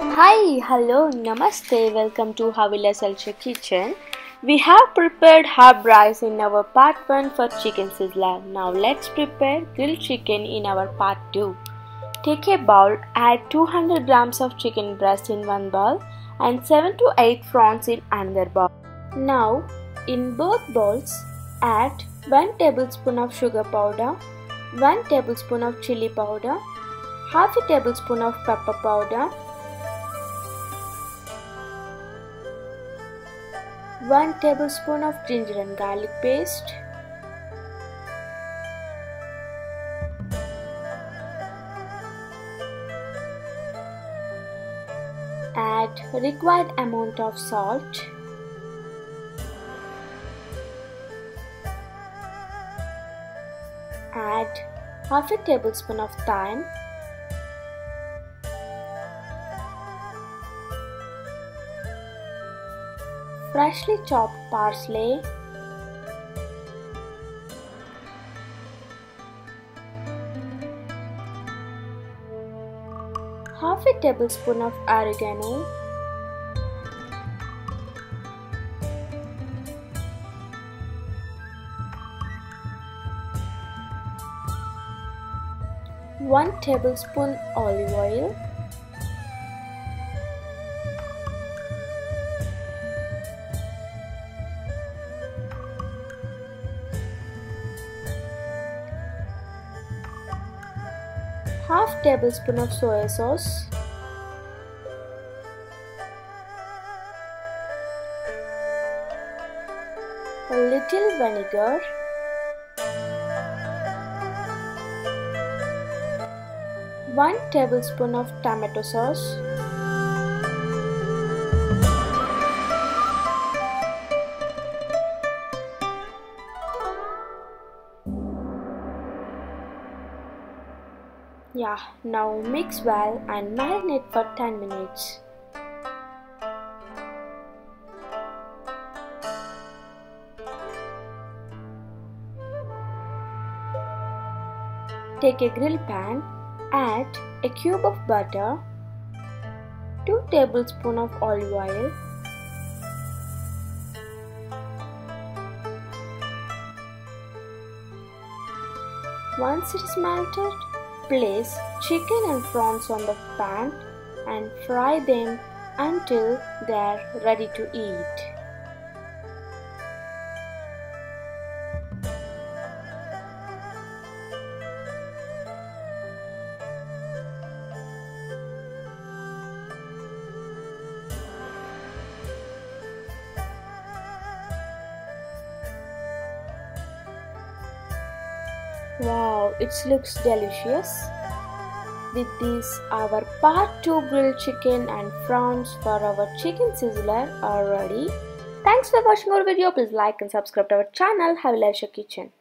Hi, hello, namaste, welcome to Havilah Elsha Kitchen. We have prepared herb rice in our part 1 for chicken sizzler. Now let's prepare grilled chicken in our part 2. Take a bowl, add 200 grams of chicken breast in one bowl and 7 to 8 prawns in another bowl. Now in both bowls, add 1 tablespoon of sugar powder, 1 tablespoon of chilli powder, half a tablespoon of pepper powder, 1 tablespoon of ginger and garlic paste, add required amount of salt, add half a tablespoon of thyme, freshly chopped parsley, half a tablespoon of oregano, one tablespoon olive oil, half tablespoon of soy sauce, a little vinegar, one tablespoon of tomato sauce, now mix well and marinate for 10 minutes. Take a grill pan, add a cube of butter, 2 tablespoons of olive oil, once it is melted, place chicken and prawns on the pan and fry them until they are ready to eat. Wow, it looks delicious. With this, our part 2 grilled chicken and prawns for our chicken sizzler are ready. Thanks for watching our video. Please like and subscribe to our channel, Havilah Elsha Kitchen.